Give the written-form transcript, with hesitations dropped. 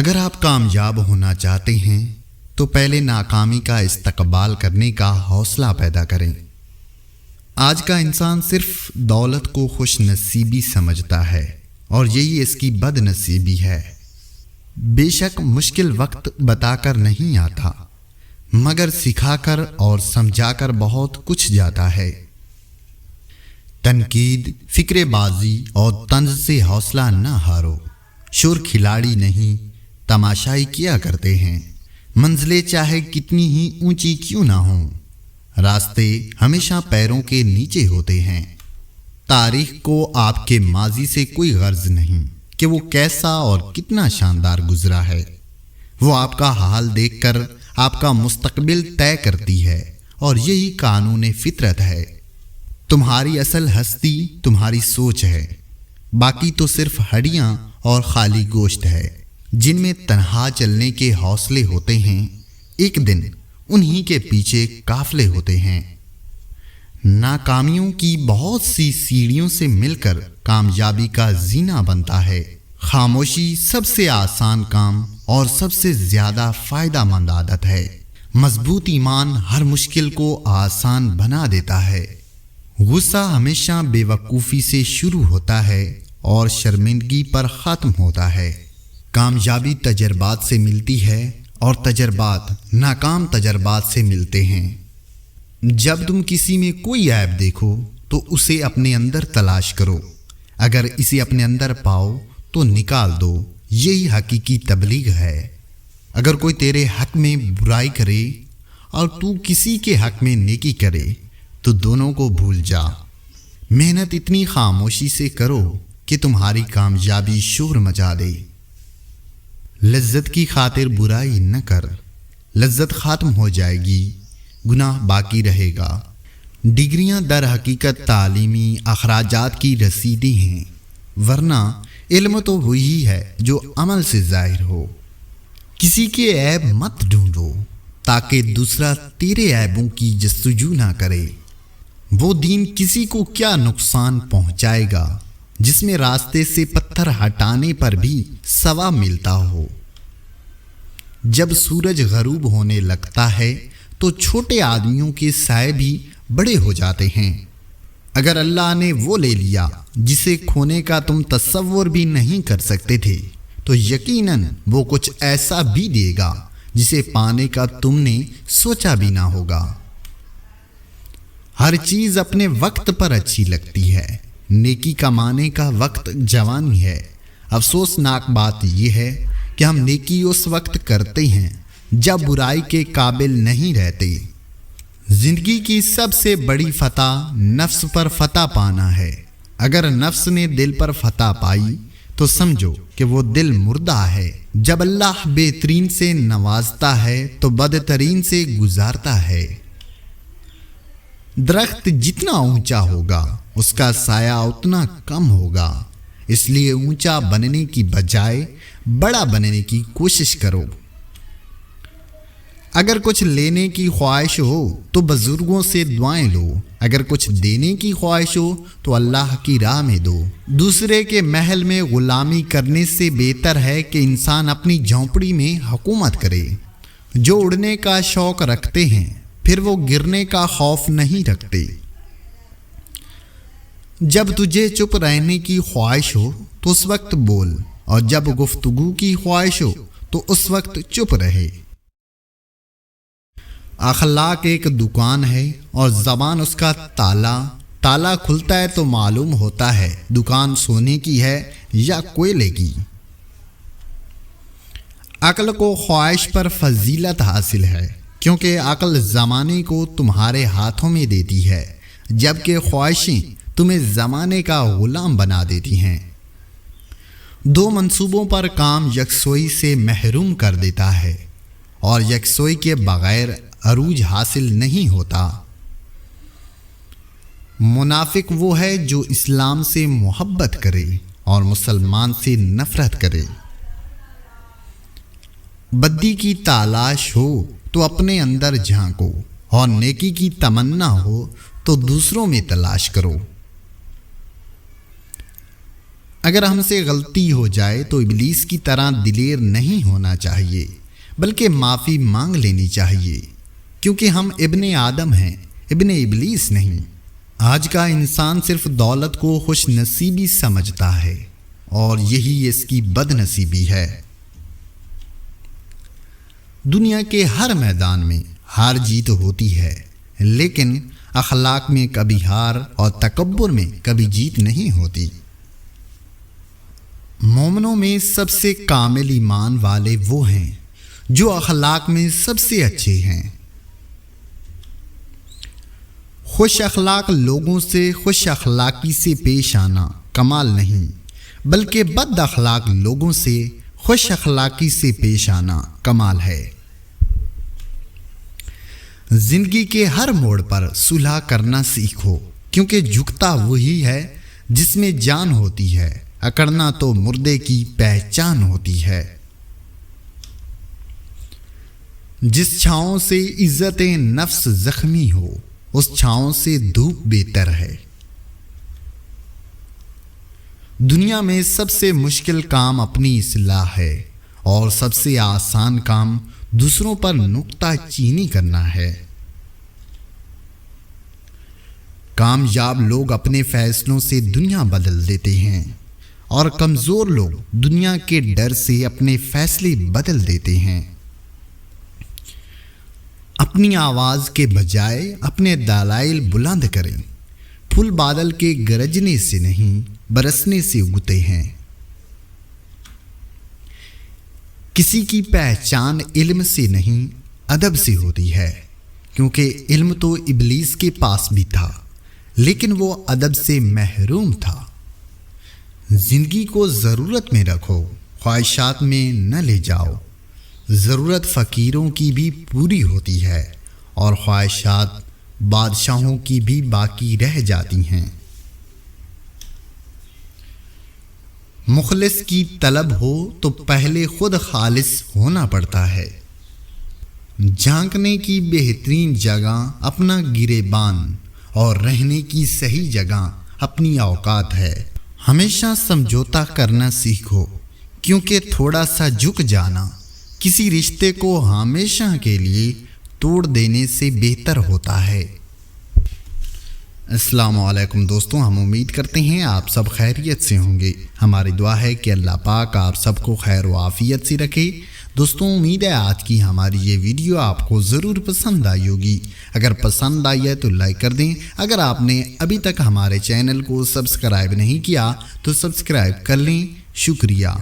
اگر آپ کامیاب ہونا چاہتے ہیں تو پہلے ناکامی کا استقبال کرنے کا حوصلہ پیدا کریں۔ آج کا انسان صرف دولت کو خوش نصیبی سمجھتا ہے اور یہی اس کی بد نصیبی ہے۔ بے شک مشکل وقت بتا کر نہیں آتا، مگر سکھا کر اور سمجھا کر بہت کچھ جاتا ہے۔ تنقید، فکر بازی اور طنز سے حوصلہ نہ ہارو۔ شور کھلاڑی نہیں، تماشائی کیا کرتے ہیں۔ منزلیں چاہے کتنی ہی اونچی کیوں نہ ہوں، راستے ہمیشہ پیروں کے نیچے ہوتے ہیں۔ تاریخ کو آپ کے ماضی سے کوئی غرض نہیں کہ وہ کیسا اور کتنا شاندار گزرا ہے۔ وہ آپ کا حال دیکھ کر آپ کا مستقبل طے کرتی ہے، اور یہی قانون فطرت ہے۔ تمہاری اصل ہستی تمہاری سوچ ہے، باقی تو صرف ہڈیاں اور خالی گوشت ہے۔ جن میں تنہا چلنے کے حوصلے ہوتے ہیں، ایک دن انہی کے پیچھے قافلے ہوتے ہیں۔ ناکامیوں کی بہت سی سیڑھیوں سے مل کر کامیابی کا زینہ بنتا ہے۔ خاموشی سب سے آسان کام اور سب سے زیادہ فائدہ مند عادت ہے۔ مضبوط ایمان ہر مشکل کو آسان بنا دیتا ہے۔ غصہ ہمیشہ بے وقوفی سے شروع ہوتا ہے اور شرمندگی پر ختم ہوتا ہے۔ کامیابی تجربات سے ملتی ہے اور تجربات ناکام تجربات سے ملتے ہیں۔ جب تم کسی میں کوئی عیب دیکھو تو اسے اپنے اندر تلاش کرو، اگر اسے اپنے اندر پاؤ تو نکال دو۔ یہی حقیقی تبلیغ ہے۔ اگر کوئی تیرے حق میں برائی کرے اور تو کسی کے حق میں نیکی کرے تو دونوں کو بھول جا۔ محنت اتنی خاموشی سے کرو کہ تمہاری کامیابی شور مچا دے۔ لذت کی خاطر برائی نہ کر، لذت ختم ہو جائے گی، گناہ باقی رہے گا۔ ڈگریاں در حقیقت تعلیمی اخراجات کی رسیدیں ہیں، ورنہ علم تو وہی ہے جو عمل سے ظاہر ہو۔ کسی کے عیب مت ڈھونڈو تاکہ دوسرا تیرے عیبوں کی جستجو نہ کرے۔ وہ دین کسی کو کیا نقصان پہنچائے گا جس میں راستے سے پتھر ہٹانے پر بھی ثواب ملتا ہو۔ جب سورج غروب ہونے لگتا ہے تو چھوٹے آدمیوں کے سائے بھی بڑے ہو جاتے ہیں۔ اگر اللہ نے وہ لے لیا جسے کھونے کا تم تصور بھی نہیں کر سکتے تھے تو یقیناً وہ کچھ ایسا بھی دے گا جسے پانے کا تم نے سوچا بھی نہ ہوگا۔ ہر چیز اپنے وقت پر اچھی لگتی ہے۔ نیکی کمانے کا وقت جوانی ہے۔ افسوسناک بات یہ ہے کہ ہم نیکی اس وقت کرتے ہیں جب برائی کے قابل نہیں رہتے۔ زندگی کی سب سے بڑی فتح نفس پر فتح پانا ہے۔ اگر نفس نے دل پر فتح پائی تو سمجھو کہ وہ دل مردہ ہے۔ جب اللہ بہترین سے نوازتا ہے تو بدترین سے گزارتا ہے۔ درخت جتنا اونچا ہوگا اس کا سایہ اتنا کم ہوگا، اس لیے اونچا بننے کی بجائے بڑا بننے کی کوشش کرو۔ اگر کچھ لینے کی خواہش ہو تو بزرگوں سے دعائیں لو، اگر کچھ دینے کی خواہش ہو تو اللہ کی راہ میں دو۔ دوسرے کے محل میں غلامی کرنے سے بہتر ہے کہ انسان اپنی جھونپڑی میں حکومت کرے۔ جو اڑنے کا شوق رکھتے ہیں پھر وہ گرنے کا خوف نہیں رکھتے۔ جب تجھے چپ رہنے کی خواہش ہو تو اس وقت بول، اور جب گفتگو کی خواہش ہو تو اس وقت چپ رہے۔ اخلاق ایک دکان ہے اور زبان اس کا تالا۔ تالا کھلتا ہے تو معلوم ہوتا ہے دکان سونے کی ہے یا کوئلے کی۔ عقل کو خواہش پر فضیلت حاصل ہے، کیونکہ عقل زمانے کو تمہارے ہاتھوں میں دیتی ہے، جبکہ خواہشیں تمہیں زمانے کا غلام بنا دیتی ہیں۔ دو منصوبوں پر کام یکسوئی سے محروم کر دیتا ہے، اور یکسوئی کے بغیر عروج حاصل نہیں ہوتا۔ منافق وہ ہے جو اسلام سے محبت کرے اور مسلمان سے نفرت کرے۔ بدی کی تلاش ہو تو اپنے اندر جھانکو، اور نیکی کی تمنا ہو تو دوسروں میں تلاش کرو۔ اگر ہم سے غلطی ہو جائے تو ابلیس کی طرح دلیر نہیں ہونا چاہیے، بلکہ معافی مانگ لینی چاہیے، کیونکہ ہم ابن آدم ہیں، ابن ابلیس نہیں۔ آج کا انسان صرف دولت کو خوش نصیبی سمجھتا ہے، اور یہی اس کی بد نصیبی ہے۔ دنیا کے ہر میدان میں ہار جیت ہوتی ہے، لیکن اخلاق میں کبھی ہار اور تکبر میں کبھی جیت نہیں ہوتی۔ مومنوں میں سب سے کامل ایمان والے وہ ہیں جو اخلاق میں سب سے اچھے ہیں۔ خوش اخلاق لوگوں سے خوش اخلاقی سے پیش آنا کمال نہیں، بلکہ بد اخلاق لوگوں سے خوش اخلاقی سے پیش آنا کمال ہے۔ زندگی کے ہر موڑ پر صلح کرنا سیکھو، کیونکہ جھکتا وہی ہے جس میں جان ہوتی ہے، اکڑنا تو مردے کی پہچان ہوتی ہے۔ جس چھاؤں سے عزت نفس زخمی ہو، اس چھاؤں سے دھوپ بہتر ہے۔ دنیا میں سب سے مشکل کام اپنی اصلاح ہے، اور سب سے آسان کام دوسروں پر نکتہ چینی کرنا ہے۔ کامیاب لوگ اپنے فیصلوں سے دنیا بدل دیتے ہیں، اور کمزور لوگ دنیا کے ڈر سے اپنے فیصلے بدل دیتے ہیں۔ اپنی آواز کے بجائے اپنے دلائل بلند کریں۔ پھول بادل کے گرجنے سے نہیں، برسنے سے اگتے ہیں۔ کسی کی پہچان علم سے نہیں، ادب سے ہوتی ہے، کیونکہ علم تو ابلیس کے پاس بھی تھا، لیکن وہ ادب سے محروم تھا۔ زندگی کو ضرورت میں رکھو، خواہشات میں نہ لے جاؤ۔ ضرورت فقیروں کی بھی پوری ہوتی ہے، اور خواہشات بادشاہوں کی بھی باقی رہ جاتی ہیں۔ مخلص کی طلب ہو تو پہلے خود خالص ہونا پڑتا ہے۔ جھانکنے کی بہترین جگہ اپنا گریبان، اور رہنے کی صحیح جگہ اپنی اوقات ہے۔ ہمیشہ سمجھوتا کرنا سیکھو، کیونکہ تھوڑا سا جھک جانا کسی رشتے کو ہمیشہ کے لیے توڑ دینے سے بہتر ہوتا ہے۔ السلام علیکم دوستوں، ہم امید کرتے ہیں آپ سب خیریت سے ہوں گے۔ ہماری دعا ہے کہ اللہ پاک آپ سب کو خیر و عافیت سے رکھے۔ دوستوں، امید ہے آج کی ہماری یہ ویڈیو آپ کو ضرور پسند آئی ہوگی۔ اگر پسند آئی ہے تو لائک کر دیں۔ اگر آپ نے ابھی تک ہمارے چینل کو سبسکرائب نہیں کیا تو سبسکرائب کر لیں۔ شکریہ۔